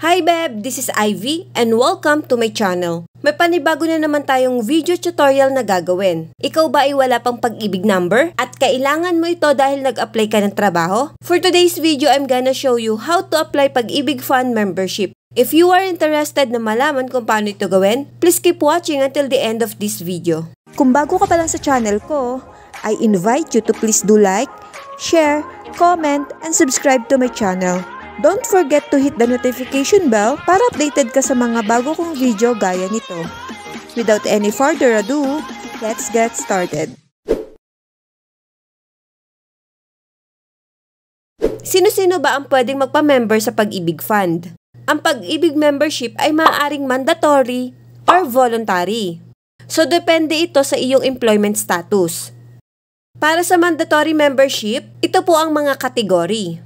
Hi Beb! This is Ivy and welcome to my channel. May panibago na naman tayong video tutorial na gagawin. Ikaw ba ay wala pang pag-ibig number? At kailangan mo ito dahil nag-apply ka ng trabaho? For today's video, I'm gonna show you how to apply Pag-ibig Fund membership. If you are interested na malaman kung paano ito gawin, please keep watching until the end of this video. Kung bago ka pa lang sa channel ko, I invite you to please do like, share, comment, and subscribe to my channel. Don't forget to hit the notification bell para updated ka sa mga bago kong video gaya nito. Without any further ado, let's get started. Sino-sino ba ang pwedeng magpa-member sa Pag-ibig Fund? Ang Pag-ibig membership ay maaaring mandatory or voluntary. So, depende ito sa iyong employment status. Para sa mandatory membership, ito po ang mga kategory.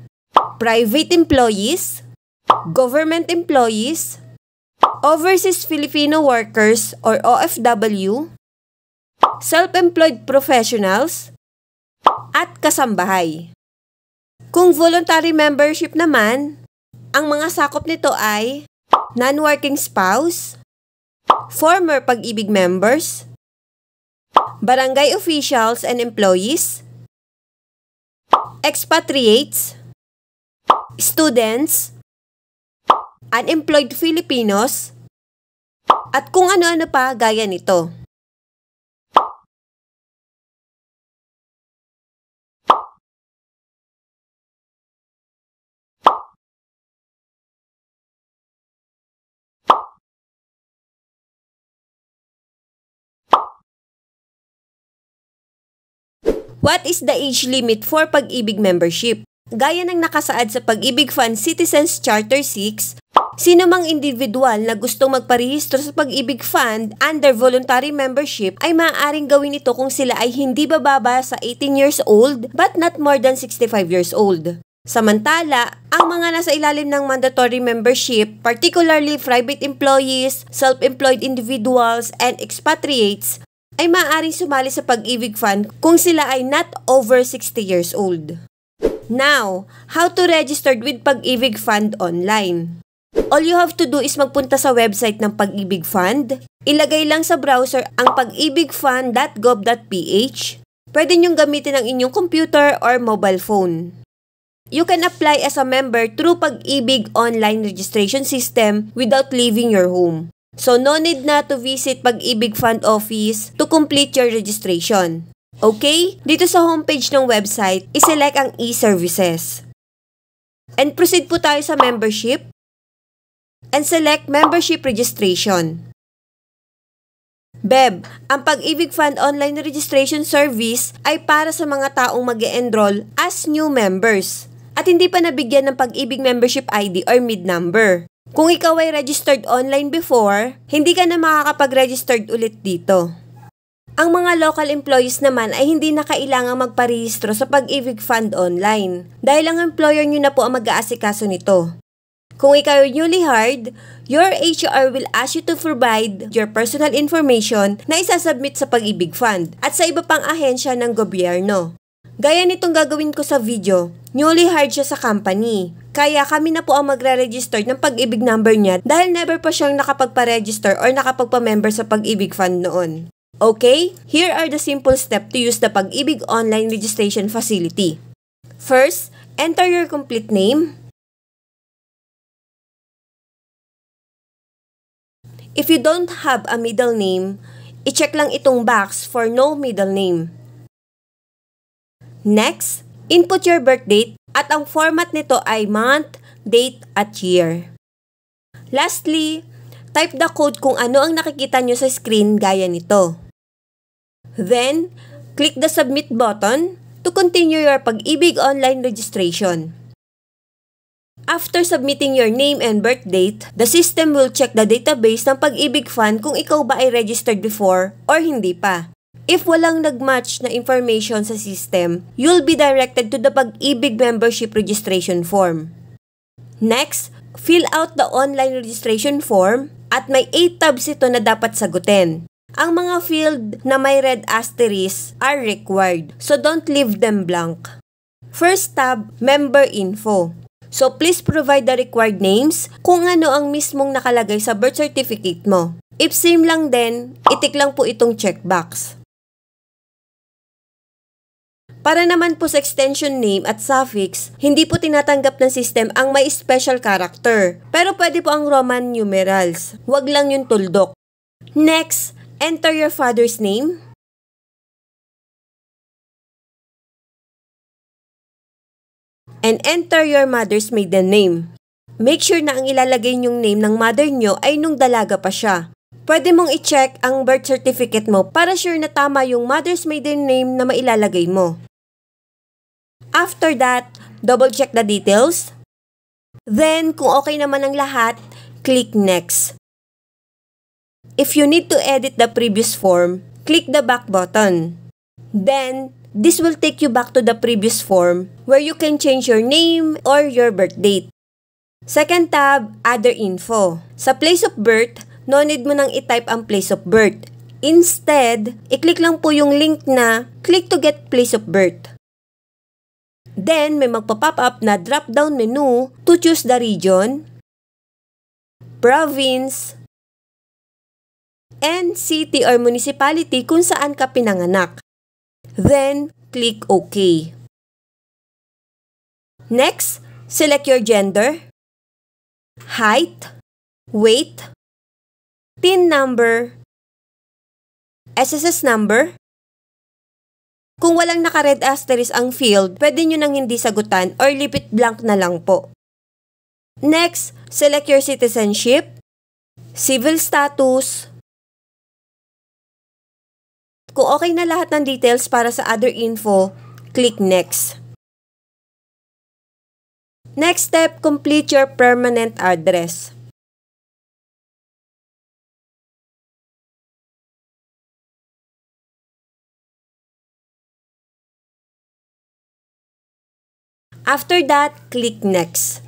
Private employees, government employees, overseas Filipino workers or OFW, self-employed professionals, at kasambahay. Kung voluntary membership naman, ang mga sakop nito ay non-working spouse, former Pag-ibig members, barangay officials and employees, expatriates, students, unemployed Filipinos, at kung ano-ano pa gaya nito. What is the age limit for Pag-ibig membership? Gaya ng nakasaad sa Pag-ibig Fund Citizens Charter 6, sino mang individual na gustong magparehistro sa Pag-ibig Fund under voluntary membership ay maaaring gawin ito kung sila ay hindi bababa sa 18 years old but not more than 65 years old. Samantala, ang mga nasa ilalim ng mandatory membership, particularly private employees, self-employed individuals, and expatriates, ay maaaring sumali sa Pag-ibig Fund kung sila ay not over 60 years old. Now, how to register with Pag-ibig Fund online? All you have to do is magpunta sa website ng Pag-ibig Fund, ilagay lang sa browser ang pagibigfund.gov.ph. Pwede niyong gamitin ang inyong computer or mobile phone. You can apply as a member through Pag-ibig online registration system without leaving your home. So no need na to visit Pag-ibig Fund office to complete your registration. Okay? Dito sa homepage ng website, iselect ang e-services. And proceed po tayo sa membership. And select membership registration. Beb, ang Pag-ibig Fund online registration service ay para sa mga taong mag-e-enroll as new members at hindi pa nabigyan ng Pag-ibig membership ID or MID number. Kung ikaw ay registered online before, hindi ka na makakapag-registered ulit dito. Ang mga local employees naman ay hindi na kailangang magparehistro sa Pag-ibig Fund online dahil ang employer nyo na po ang mag-aasikaso nito. Kung ikaw ay newly hired, your HR will ask you to provide your personal information na isasubmit sa Pag-ibig Fund at sa iba pang ahensya ng gobyerno. Gaya nitong gagawin ko sa video, newly hired siya sa company. Kaya kami na po ang magre-register ng Pag-ibig number niya dahil never pa siyang nakapagpa-register or nakapagpa-member sa Pag-ibig Fund noon. Okay, here are the simple steps to use the Pag-ibig online registration facility. First, enter your complete name. If you don't have a middle name, i-check lang itong box for no middle name. Next, input your birth date at ang format nito ay month, date, at year. Lastly, type the code kung ano ang nakikita nyo sa screen gaya nito. Then, click the Submit button to continue your Pag-ibig online registration. After submitting your name and birth date, the system will check the database ng Pag-ibig Fund kung ikaw ba ay registered before or hindi pa. If walang nag-match na information sa system, you'll be directed to the Pag-ibig membership registration form. Next, fill out the online registration form at may 8 tabs ito na dapat sagutin. Ang mga field na may red asterisk are required, so don't leave them blank. First tab, Member Info. So please provide the required names kung ano ang mismong nakalagay sa birth certificate mo. If same lang din, itik lang po itong checkbox. Para naman po sa extension name at suffix, hindi po tinatanggap ng system ang may special character. Pero pwede po ang Roman numerals. Huwag lang yung tuldok. Next, enter your father's name. And enter your mother's maiden name. Make sure na ang ilalagay niyong name ng mother niyo ay nung dalaga pa siya. Pwede mong i-check ang birth certificate mo para sure na tama yung mother's maiden name na mailalagay mo. After that, double check the details. Then, kung okay naman ang lahat, click Next. If you need to edit the previous form, click the back button. Then, this will take you back to the previous form where you can change your name or your birth date. Second tab, Other Info. Sa place of birth, no need mo nang i-type ang place of birth. Instead, i-click lang po yung link na click to get place of birth. Then, may magpa-pop up na drop-down menu to choose the region, province, and city or municipality kung saan ka pinanganak. Then, click OK. Next, select your gender, height, weight, TIN number, SSS number. Kung walang naka-red asterisk ang field, pwede nyo nang hindi sagutan or leave it blank na lang po. Next, select your citizenship, civil status. Kung okay na lahat ng details para sa other info, click Next. Next step, complete your permanent address. After that, click Next.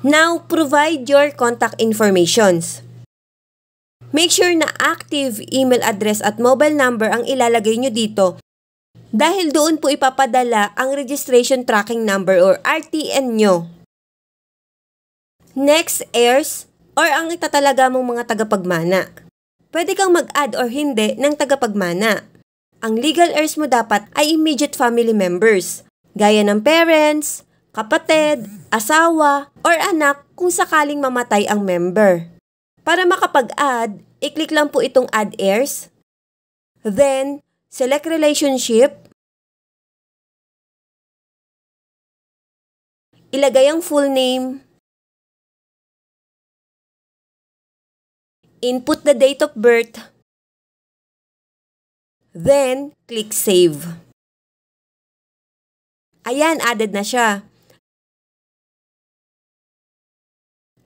Now, provide your contact informations. Make sure na active email address at mobile number ang ilalagay nyo dito dahil doon po ipapadala ang registration tracking number or RTN nyo. Next, heirs or ang itatalaga mong mga tagapagmana. Pwede kang mag-add or hindi ng tagapagmana. Ang legal heirs mo dapat ay immediate family members, gaya ng parents, kapatid, asawa, or anak kung sakaling mamatay ang member. Para makapag-add, i-click lang po itong Add Heirs. Then, select Relationship. Ilagay ang full name. Input the date of birth. Then, click Save. Ayan, added na siya.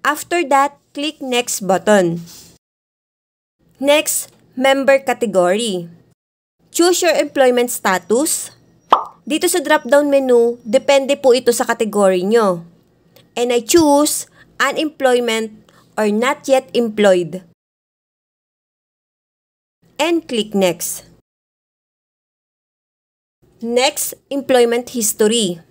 After that, click Next button. Next, Member Category. Choose your employment status. Dito sa drop-down menu, depende po ito sa category nyo. And I choose Unemployment or Not Yet Employed. And click Next. Next, Employment History.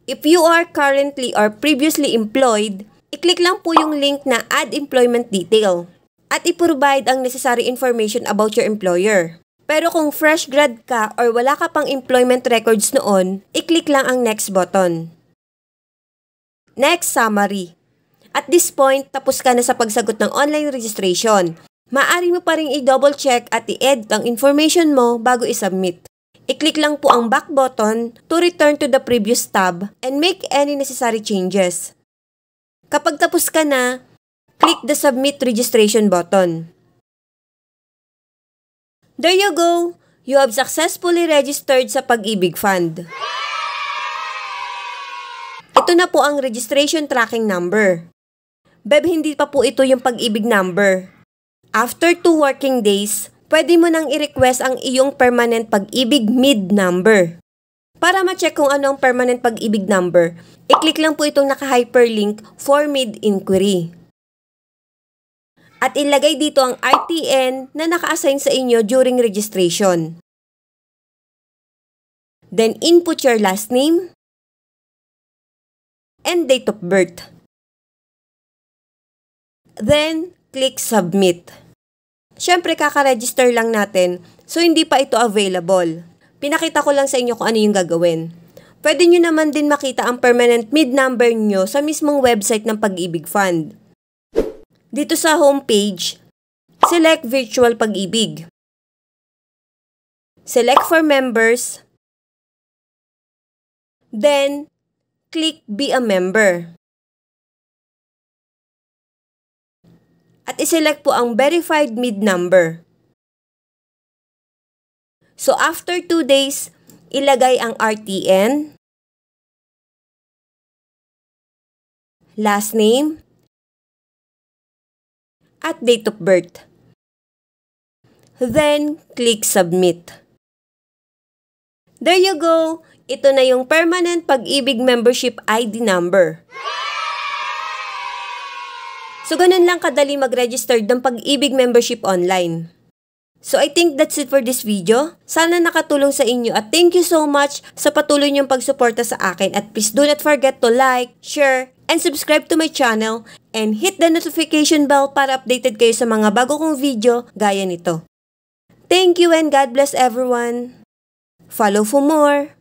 If you are currently or previously employed, i-click lang po yung link na Add Employment Detail at i-provide ang necessary information about your employer. Pero kung fresh grad ka or wala ka pang employment records noon, i-click lang ang Next button. Next, Summary. At this point, tapos ka na sa pagsagot ng online registration. Maaari mo pa rin i-double check at i-edit ang information mo bago i-submit. I-click lang po ang back button to return to the previous tab and make any necessary changes. Kapag tapos ka na, click the Submit Registration button. There you go! You have successfully registered sa Pag-ibig Fund. Ito na po ang registration tracking number. Beb, hindi pa po ito yung Pag-ibig number. After 2 working days, pwede mo nang i-request ang iyong permanent Pag-ibig MID number. Para ma-check kung ano ang permanent Pag-ibig number, i-click lang po itong naka-hyperlink for MID inquiry. At ilagay dito ang RTN na naka-assign sa inyo during registration. Then input your last name, and date of birth. Then, click Submit. Siyempre, kaka-register lang natin, so hindi pa ito available. Pinakita ko lang sa inyo kung ano yung gagawin. Pwede nyo naman din makita ang permanent MID number nyo sa mismong website ng Pag-ibig Fund. Dito sa homepage, select Virtual Pag-ibig. Select for members. Then, click Be a Member. At iselect po ang verified MID number. So after 2 days, ilagay ang RTN, last name, at date of birth. Then, click Submit. There you go! Ito na yung permanent Pag-ibig membership ID number. So, ganun lang kadali mag-register ng Pag-ibig membership online. So, I think that's it for this video. Sana nakatulong sa inyo at thank you so much sa patuloy niyong pagsuporta sa akin. At please do not forget to like, share, and subscribe to my channel and hit the notification bell para updated kayo sa mga bago kong video gaya nito. Thank you and God bless everyone. Follow for more.